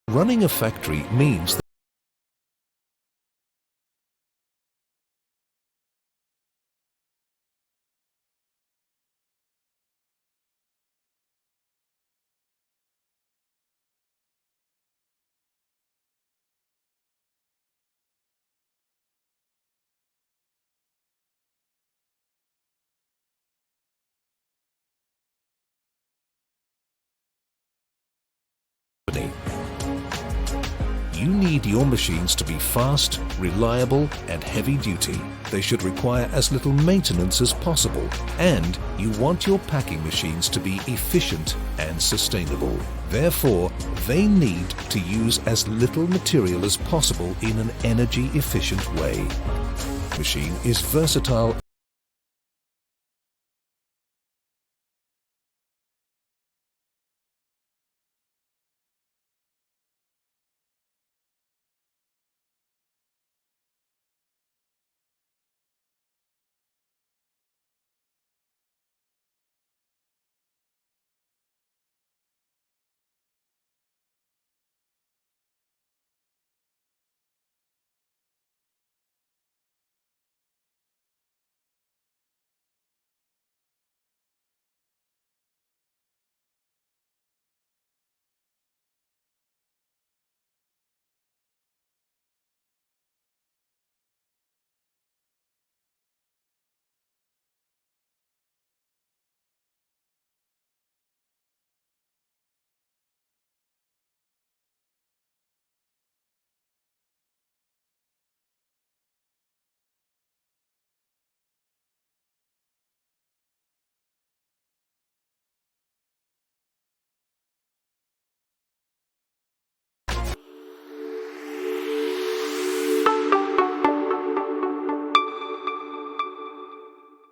Running a factory means that you need your machines to be fast, reliable and heavy duty. They should require as little maintenance as possible, and you want your packing machines to be efficient and sustainable. Therefore, they need to use as little material as possible in an energy efficient way. Machine is versatile